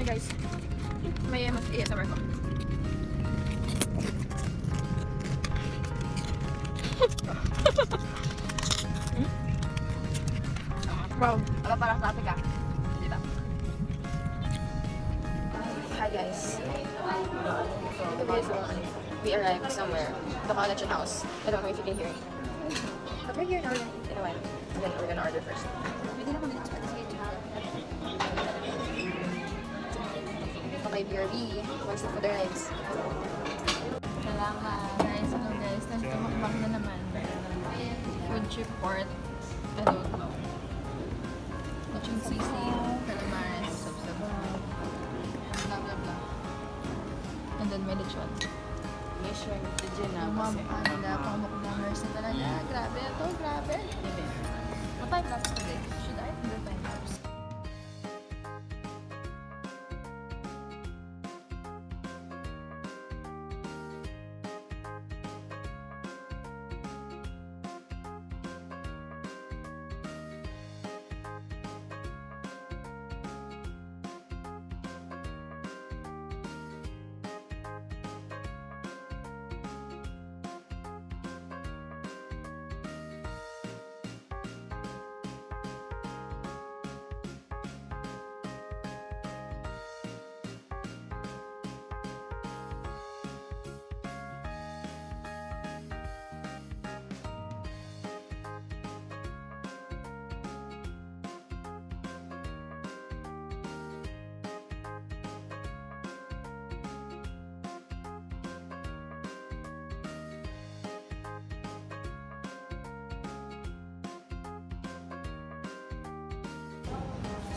Hi guys. May ASMR ko. Wow. Apa parang sa Africa? Diba? Hi guys. We arrived somewhere. The College House. I don't know if you can hear me. But we're here now in a while. And then we're gonna order first. Pwede naman dito sa Okay, BRB. Wants the food arrives. Salamat. Guys, hello guys. Tumakbang na naman. Food trip port. I don't know. Lechon sisig, calamares, blah blah blah. And then may lechon. May shrimp dyan na. Mamukha nila pang mukbangers na talaga. Grabe ito, grabe. What time lapse today? Should I do time lapse?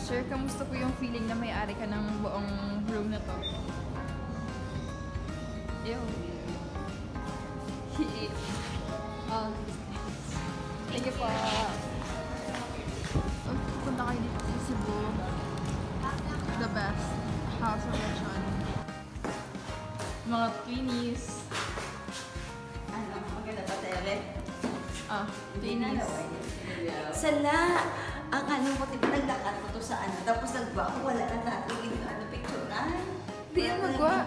Sir, kamusta po yung feeling na may-ari ka ng buong room na to? Ew. Oh, thank you po. Punta kayo dito sa Cebu. The best house of lechon. Mga Twinnies. Ano, maganda pa tele? Ah, Twinnies. Sala! Ang ano mo, naglakad mo to sa ano, tapos nagwa ko, wala na natin yung ano, picturean. Di yan magwa.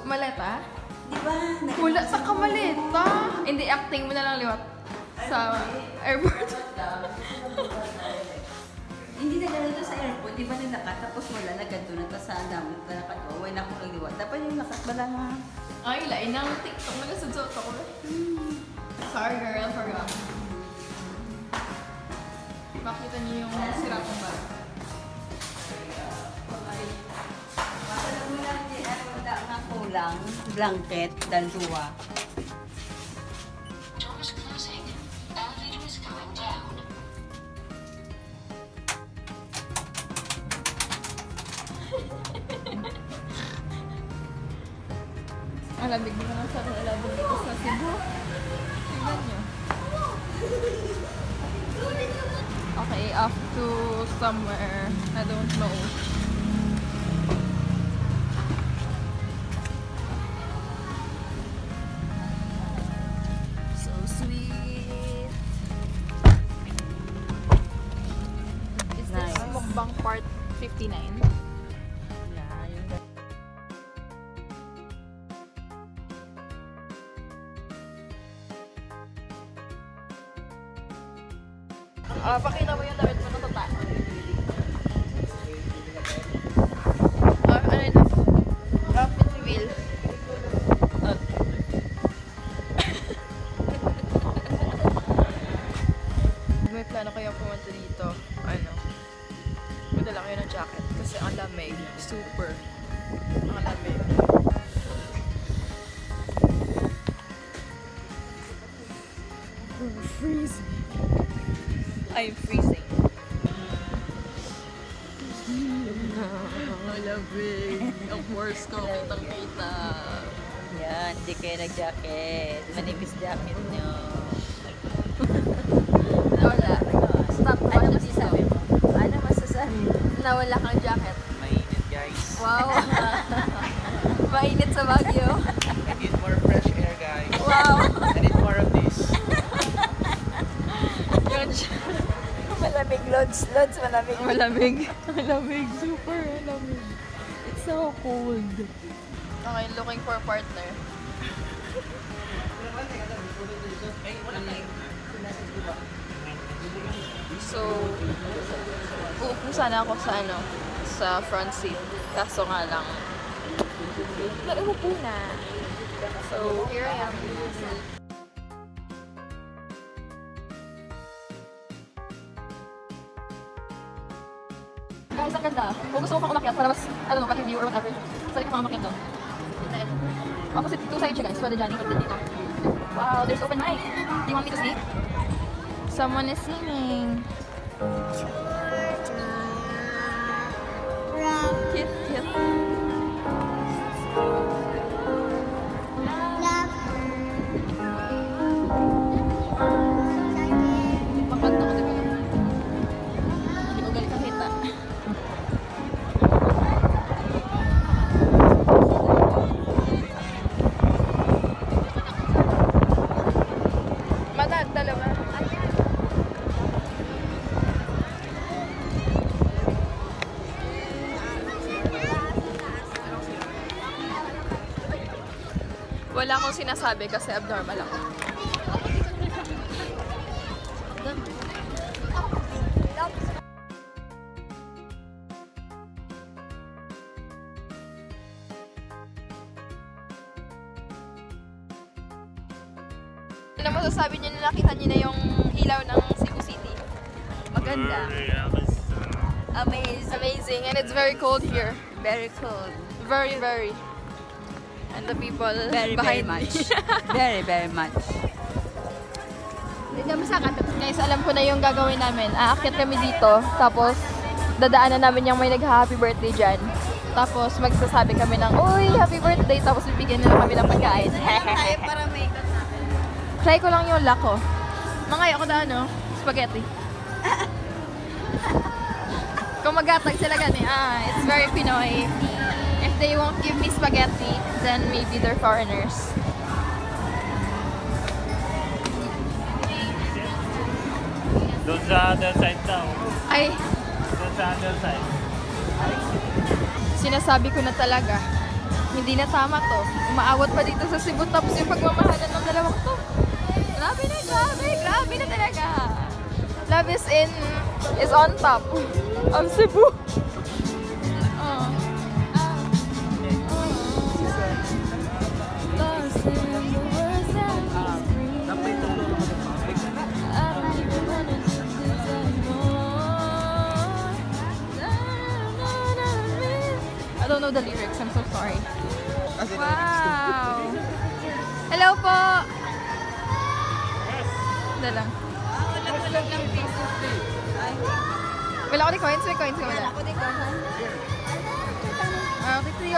Maleta? Di ba? Wala sa kamaleta. Hindi, acting mo na lang liwat sa airport. Hindi na ganito sa airport, di ba naglakad, tapos wala na ganito na ta sa dami na nakagawa, wala akong nagliwat. Dapat yung lakas bala nga. Ay, lain ng TikTok. Nagasudsot ako. Sorry girl, forgot. Makita niyo yung sira kong bag. Alam mo lang, wala nga kulang, blanket, dalawa. Doors closing. Elevator is going down. Malamig mo naman sa lalabog dito sa Cebu. Tignan nyo. Okay, off to somewhere. I don't know. So sweet. Is this Nice. mukbang part 59? Yeah, yun. Pakita mo yung damit mo na tata. Ano ito? Outfit reveal. May plano kayo pumunta dito. Ano? Madala kayo ng jacket kasi ang lamig. Super. Ang lamig. Freezing. I'm freezing. Malamig. Ang worst ko, kitang-kita. Yan, hindi kayo nag-jacket. Manipis jacket nyo. Nawala. Stop. Ano masasabi mo? Ano masasabi mo? Nawala kang jacket. Mainit guys. Wow. Lods, malamig. Malamig. Malamig. Super malamig. It's so cold. Okay, looking for partner. So, uupo sana ako sa sa front seat. Kaso nga lang, nauupo na. So, here I am. Guys, ang ganda. Kung gusto mo pang umakyat para mas, pati view or whatever, pwede ka pang umakyat doon. Opposite, two sides siya guys. Pwede dyan, ikot din dito. Wow, there's open mic. Do you want me to sing? Someone is singing. Cute, cute. Makanta ko din. Hindi ko galit ang kita. Madad, dalawa. Wala akong sinasabi kasi abnormal ako. Ano masasabi niyo na nakita niyo na yung ilaw ng Cebu City? Maganda. Amazing. Amazing. And it's very cold here. Very cold. Very, very. And the people Very, very behind much. me. Very, very much. Guys, alam ko na yung gagawin namin. Aakyat kami dito, tapos dadaanan namin yung may nag-happy birthday dyan. Tapos magsasabi kami ng, uy, happy birthday! Tapos bibigyan nila kami ng pagkain. Tayo para may ikot natin. Try ko lang yung luck ko. Mangay ako na spaghetti. Kung magatag sila gani, it's very Pinoy. If they won't give me spaghetti, then maybe they're foreigners. Doon sa other side daw. Ay, Doon sa other side. sinasabi ko na talaga, hindi na tama to. Umaawat pa dito sa Cebu, tapos yung pagmamahalan ng dalawang to. Grabe na, grabe, grabe na talaga. Love is on top of Cebu. Oh. Lost in the words that we scream. I don't even wanna do this anymore. I don't know the lyrics, I'm so sorry. Wow! Hello po! Wala lang. Wala ko ni coins, may coins ka wala.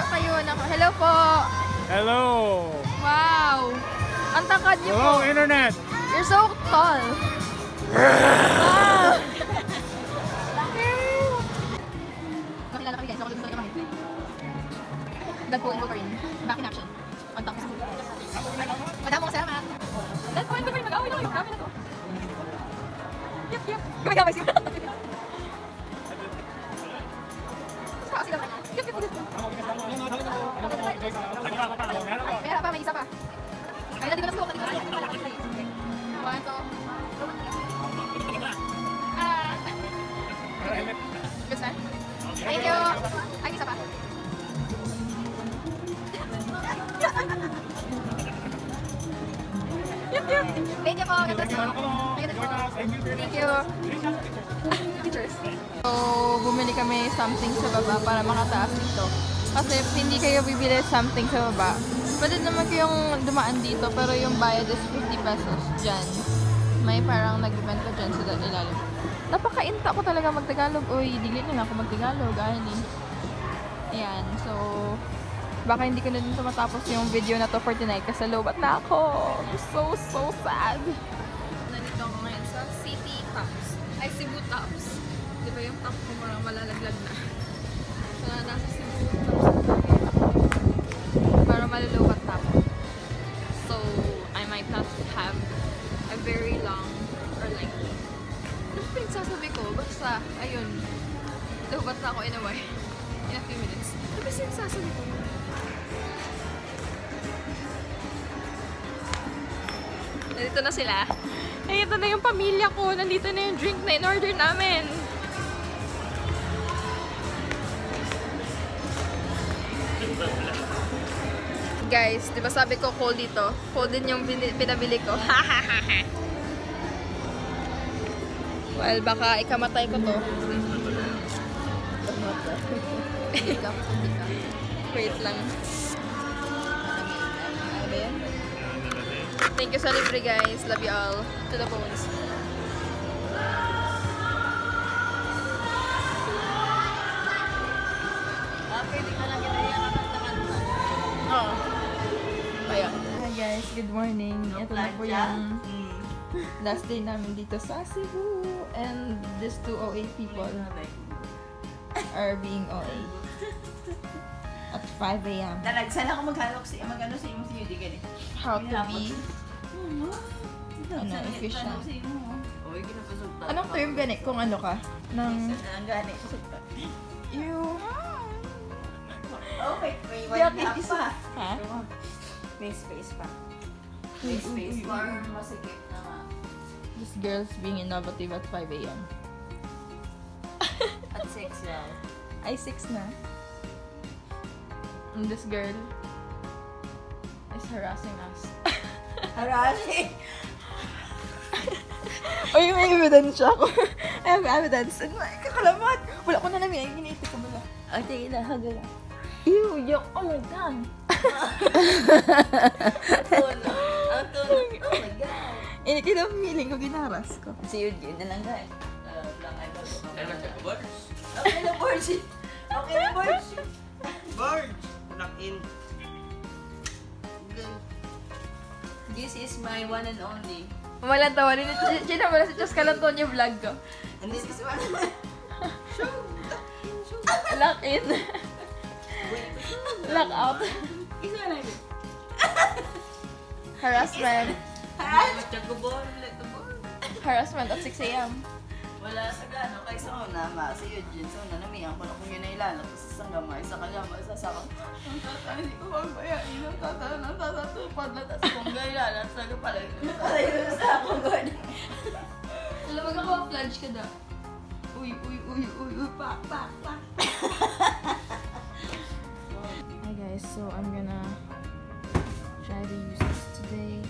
Tayo na ako. Hello po! Hello! Wow! Ang tangkad niyo po. Hello, internet! You're so tall. Wow! Makilala kami guys. Ako dito sa kami. Deadpool and Wolverine. Back in action. On top. Madam mo salamat. Deadpool and Wolverine. Mag-away lang. Kami na to. Yep, yep. Gumagaway siya. Kasi daw. Yep, yep, yep. Meron pa, may isa pa. Ay, dito na suot. Dito na suot. One, two. Good sir. Thank you. Ay, isa pa. Yep, yep. Thank you po. Thank you. Pictures. So, bumili kami something sa baba para makataas dito. Kasi if hindi kayo bibili something sa baba, pwede naman kayong dumaan dito, pero yung bayad is 50 pesos dyan. May parang nagbibenta dyan sa ilalim. Napakainta ko talaga mag-Tagalog. Uy, dili na ako mag-Tagalog. Ayan, so baka hindi ko na din matapos yung video na to for tonight kasi lobat na ako. So sad. Nandito ako ngayon sa City Tops. Ay, Cebu Tops. Di ba yung top ko parang malalaglag na. So, nasa Cebu Tops. Para malulubat na ako. So, I might not have a very long or like, ano pa yung sasabi ko? Basta, ayun. Nandito na sila. Ay, ito na yung pamilya ko. Nandito na yung drink na in-order namin. Guys, di ba sabi ko cold dito? Cold din yung pinabili ko. Well, baka ikamatay ko to. Wait lang. Ano ba yan? Thank you sa libre, guys. Love you all. To the bones. Okay, di ka lang kita yung kakanta-kanta. Oo. Kaya. Hi guys, good morning. Ito na po yung last day namin dito sa Cebu. And these two OA people are being OA. At 5 a.m. Sana ako magano sa imo si Judy gani. How to be efficient. Oy, ginapasok ta. Anong term gani kung ano ka? Nang Ang gani. you... Okay, may Yeah, white is- pa. Ha? May space pa. May space pa. Masigit na nga. This girl's being innovative at 5 a.m. At 6 lang. Ay, 6 na. And this girl is harassing us. Harassing! Uy, may evidence siya ako. I have evidence. Ano, kakalamat. Wala ko na namin. Ay, giniiti ko ba? Okay, nahagala. Ew, yuck. Oh my God. Ang tunog. Oh my God. Ini kita feeling ko ginaras ko. Si Yudin na lang guys. Okay na, Borgi. Okay na, Borgi. Bird! Knock in. This is my one and only. Malang tawa rin. China mo na si Diyos Kalanton yung vlog ko. And this is one. Lock in. Lock out. Isa na yun. Harassment. Chagubor, let the ball. Harassment at 6 a.m. Wala sa gano, kay sa una, si Eugene, sa una, namiyan ko na kung yun ay lalaki sa sanggamay, sa kanyama, sa sakang, ang tata, hindi ko magbayain, ang tata, natatupad na, tas kung gaya, sa pala, yun sa akong gani. Alam mo, mag-flash ka na. Uy, pak. Hi guys, so I'm gonna try to use this today.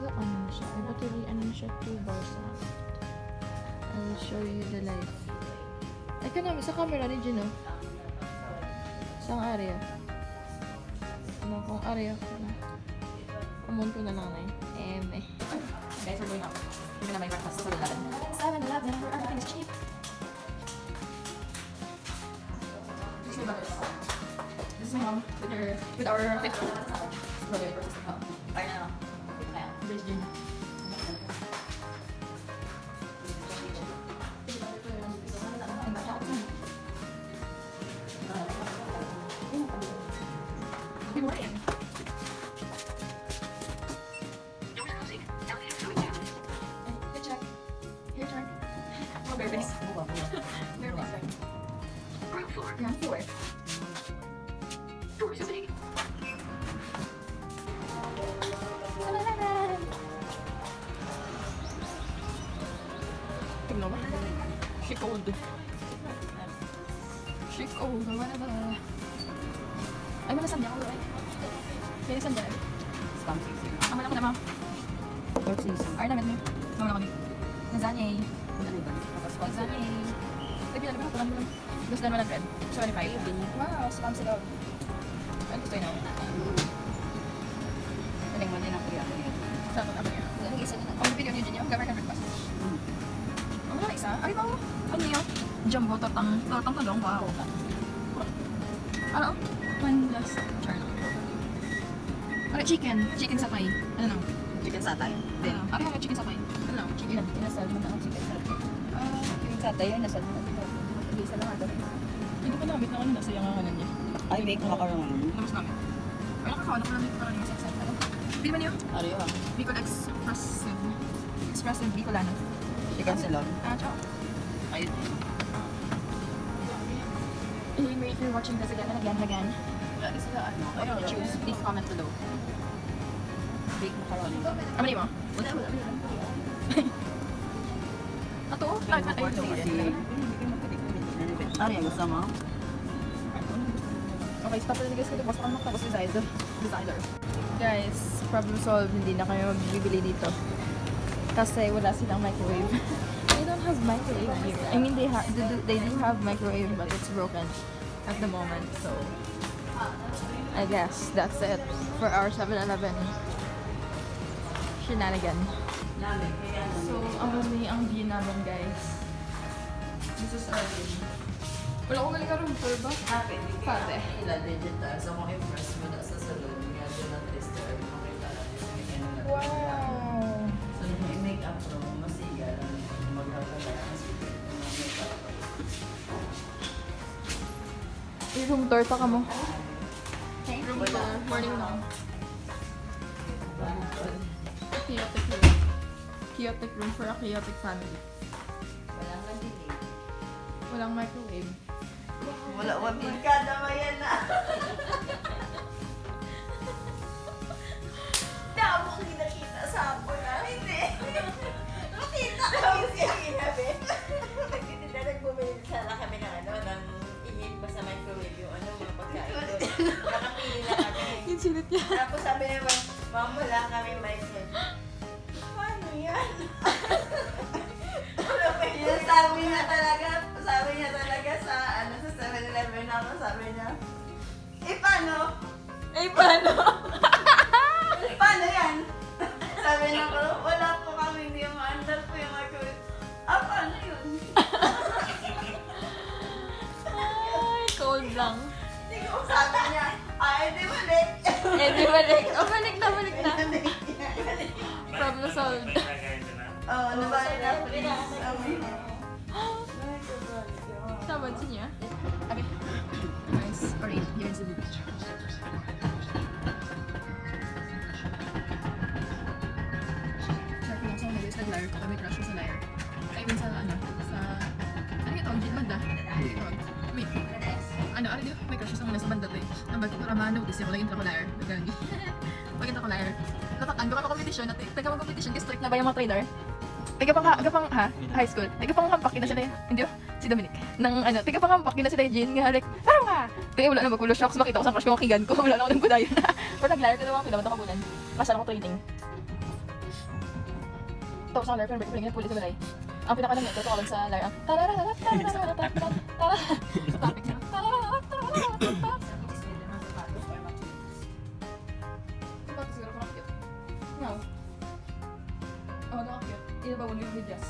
Ano na siya? Battery, ano na siya? 2 bars na. I will show you the life. Ay ka namin, sa camera ni Gino. Saan area? Ano, kung area ko na. Kumunto na lang na eh. Guys, we're going out. We're gonna buy breakfast sa 7-Eleven. 7-Eleven, where everything is cheap. This is my brothers. This is my mom with our 5th brother versus the mom. Ay na, There's June. Good morning. Doors closing. Elevator going down. Good check. Your turn. Oh, very nice. Very nice. Ground floor. Ground floor. Doors opening. Tignan mo. She cold. She cold. Wala ba? Ay, mga sandya ko doon. Kaya sandya. spam season. Ang wala ko na, ma'am. What season? Ay, namin mo. Mawala kami. Lasagna. Ano ba? Lasagna. Ay, pinala mo. Kulang mo lang. Gusto na 100. 25. Wow, spam sila. Ano gusto yun ako? Galing mo din ang kuya. Saan ako niya? Ang isa na. Ang video niyo dyan yung gamit ng breakfast. Ang wala isa? Ay, wow. Ano niyo? Jumbo tortang talong. Wow. Ano? One last. Char. Ano, chicken. Chicken sa pie. Ano lang? Chicken satay. Ano? Ano yung chicken sa pie? Ano lang? Chicken. Inasal mo na ang chicken satay. Chicken satay yun, nasal mo na. Isa lang ito. Hindi ko namit na ano nasa yung ano niya. Ay, may kumakaroon. Labas namin. Ay, nakakawa na ko namin parang yung sa ano. Hindi ba niyo? Ariyo ah. Bicol Expressive Bicolano. Chicken silog. Ciao. Ayun. If you're watching this again and again and again, Lagi sila ano. what would you choose? Please comment below. Bake macaroni. Amali mo? Wala. Ato? Ay, Ano yung gusto mo? okay, stop na guys. Basta kang magtapos designer. Guys, problem solved. Hindi na kayo magbibili dito. Kasi wala silang microwave. They don't have microwave here. I mean, they do have microwave, but it's broken at the moment. So, I guess that's it for our 7-Eleven shenanigan. So, ang view namin, guys. This is our view. Wala ko galing ka room tour ba? Pate. Ilan digital. So, kung impress mo na sa salon, nga doon ang tester, makita lang sa kanya na. Wow! So, nung i-make-up mo, masiga lang magkakala ang secret ng make-up. Room tour pa ka mo. Room tour. Morning now. Chaotic room. Chaotic room for a chaotic family. Walang nandili. Walang microwave. Wala, wabing ka naman yan na. Damo ko nakita sa apo na. Hindi. Nakita ko yung siya ginabi. Nagbumili sana kami ng ng ihit pa sa microwave yung mga pagkain doon. Nakapili na kami. Yung silit niya. Tapos sabi naman, ma'am, wala kami microwave. Paano yan? Yung sabi niya talaga sa 7-Eleven ako, sabi niya, paano? Paano? Paano yan? Sabi niya ko, wala po kami, hindi yung maandal po yung microwave. Paano yun? Ay, cold lang. Sabi niya, di balik. Di balik. Balik na. Problem solved. Oo, nabalik na please. Tabad sa niya. Okay. Nice. Alright, here's the view. Sharp lang sa mga guys, nag-lyre ko kami crush ko sa lyre. Ay, even sa ano yung tawag dito? Banda? Ano yung tawag? Wait. Ano dito? May crush sa mga sa banda to eh. Ang bakit para ma-notice yung laging ko lyre. Nagkani. Pag ito ko lyre. Natakang gawin ko competition. Taga-competition. Kasi strict na ba yung mga trader? Taga-pang high school. Taga-pang-hampak na sila hindi si Dominic. Nang taga-pang-hampak na sila Jean nga like, parang ka! Kaya wala na magkulo shocks. Makita ko sa crush ko kigan ko. Wala na ako ng budayan. Pero nag-lyre ko naman ako naman kabunan. Masarap ako training. Tapos sa lyre, pero break ko pulit sa balay. Ang pinakalang nito, ito sa lyre, ang topic niya. No. Oh, nakakit. Ito ba one with just?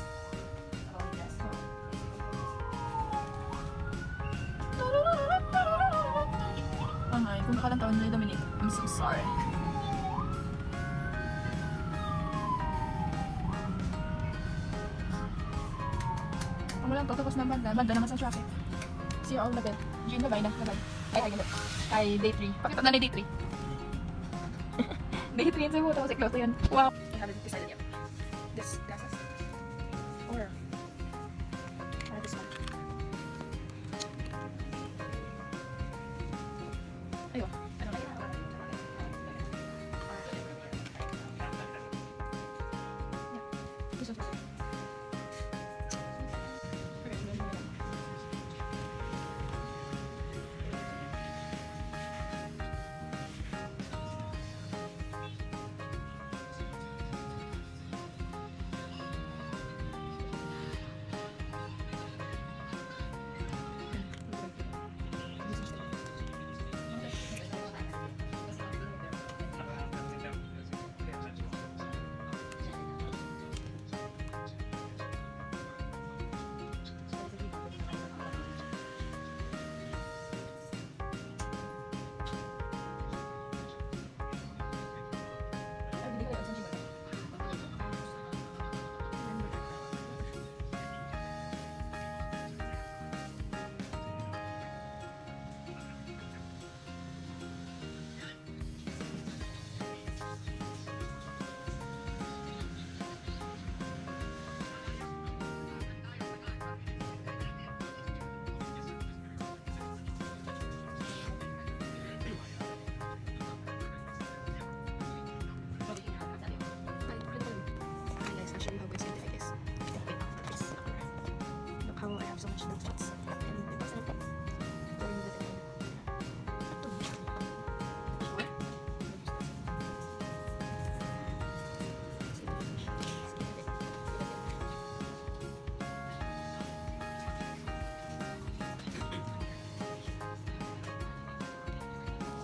Okay, kung nakalang taon na Dominic, I'm so sorry. Ang walang to, tapos na banda naman sa traffic. See you all na bed. Jean, nabay na. Ay, ganun. Ay, day 3. Pakita na day 3. Day 3 yun sa buta, kasi close na yun. Wow! I haven't decided yet. This glasses. Or this one. Ayun. Ano na yun? This one.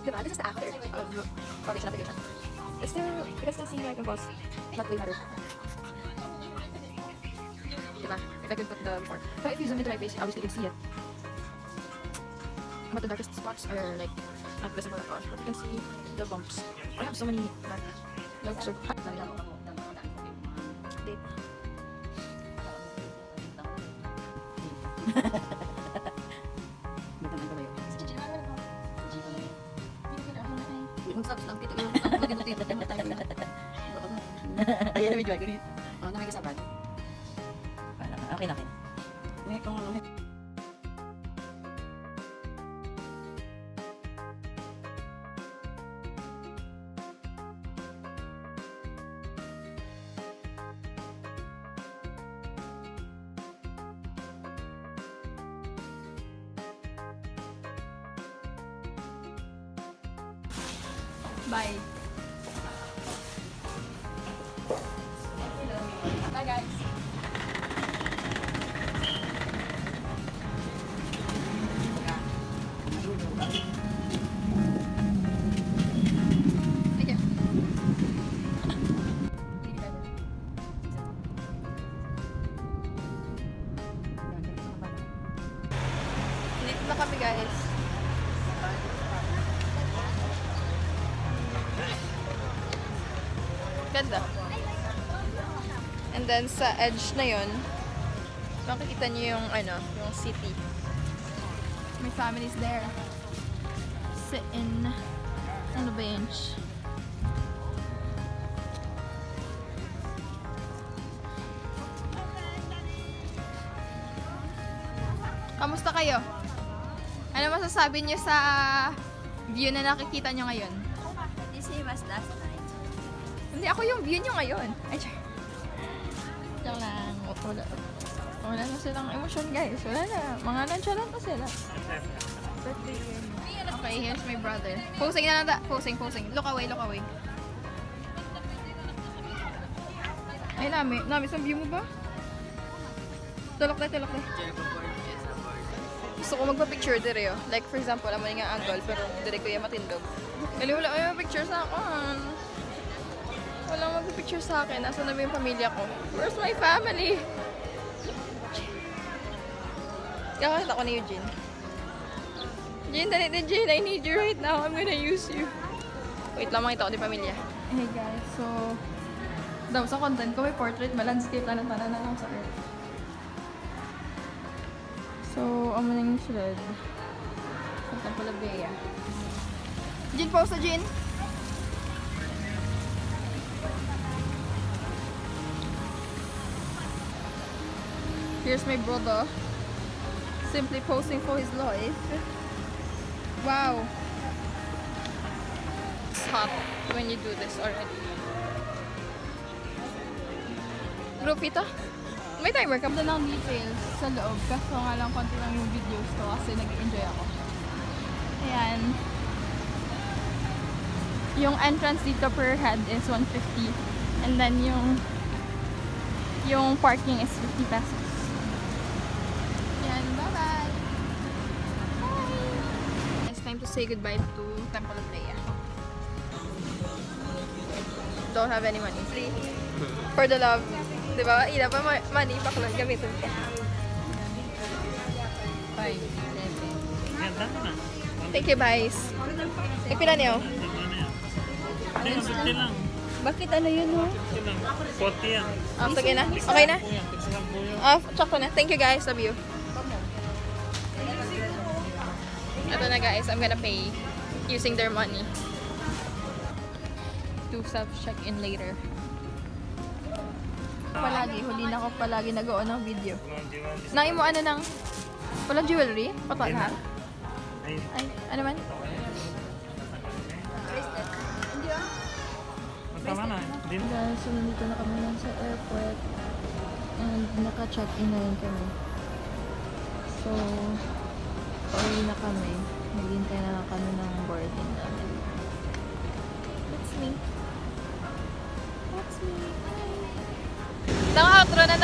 Diba? This is the after of foundation application. It's still, you can still see my pimples. Not way better. Diba? If I could put the before. But if you zoom into my face, obviously you can see it. But the darkest spots are like not visible at all. But you can see the bumps. I have so many looks of date. Ayan na medyo ganit. Oh, nakikisabad. Okay na kayo. May kung ano. Bye. Bye guys. Thank you. Dito na kami guys. Ganda. And then sa edge na yon, makikita niyo yung ano, yung city. My family's there. Sitting on the bench. Kamusta kayo? Ano masasabi niyo sa view na nakikita niyo ngayon? The same as last night. Hindi, ako yung view nyo ngayon. Ay, Diyan lang. Wala na silang emosyon, guys. Wala na. Mga nonchalant na sila. Okay, here's my brother. Posing na lang ta. Posing. Look away. Ay, Nami, sa view mo ba? Tulok na. Gusto ko magpa-picture dire, oh. Like, for example, alam mo nga angle, pero dire ko yung matindog. Kali wala kayo picture sa akin. Walang magpipicture sa akin. Nasaan na ba yung pamilya ko? Where's my family? Kakakita ko ni Eugene. Eugene, dali na Eugene. I need you right now. I'm gonna use you. Wait lang, makita ko ni pamilya. Hey guys, so daw sa content ko may portrait, may landscape, tanan-tanan na lang sa earth. So, ang manang sulod. Santa Palabea. Eugene, pause na Eugene. Here's my brother, simply posing for his life. Wow. It's hot when you do this already. Grupita? May timer ka? Ganda ng details sa loob. Kaso nga lang konti lang yung videos to kasi nag-enjoy ako. Ayan. Yung entrance dito per head is 150. And then yung parking is 50 pesos. Bye-bye! Bye! It's time to say goodbye to Temple of Leia. Don't have any money. Free. For the love. Diba? Ila pa money. Bakla. Gamitin ko. 5, 7. Thank you, guys. Ipila niyo? Hindi, 50 lang. Bakit ano yun mo? 40 yan. Sige na. Okay na? Check ko na. Thank you, guys. Love you. Ito na guys, I'm gonna pay using their money to self-check-in later. Huli na ako palagi nag-on ng video. Nai mo ano ng walang jewelry? Patal ha? Ay, ano man? Tama na. Guys, so nandito na kami lang sa airport and naka-check-in na rin kami. So, pauwi na kami. Naghintay na lang kami ng boarding namin. That's me. Naka-outro na.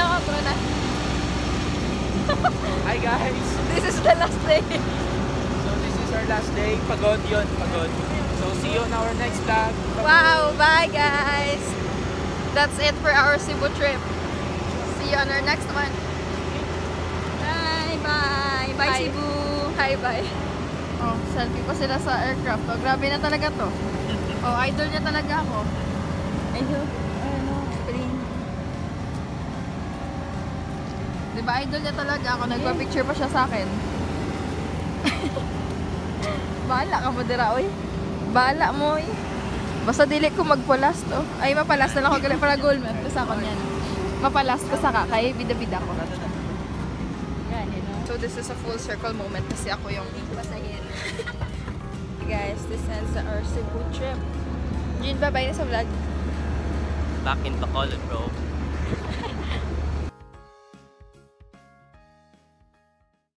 Hi guys! This is the last day. So this is our last day. Pagod yun, pagod. So, see you on our next vlog. Wow, bye guys! That's it for our Cebu trip. See you on our next one. Bye, bye! Bye, Hi. Cebu! Hi, bye! Oh, selfie pa sila sa aircraft. Oh, grabe na talaga to. Oh, idol niya talaga ako. Idol? Ano? Screen. Diba, idol niya talaga ako. Nagpa-picture pa siya sa akin. Bahala ka mo dira, oy. Bahala mo, oy. Basta dili ko magpalas to. Ay, mapalas na lang ako galing para goal map. Basta ako niyan. Mapalas ko sa kakay. Bida-bida ko. Yan, you know. So, this is a full circle moment kasi ako yung pasahero. Guys, this ends our Cebu trip. Jean, bye-bye na sa vlog. Back in Bacolod, bro.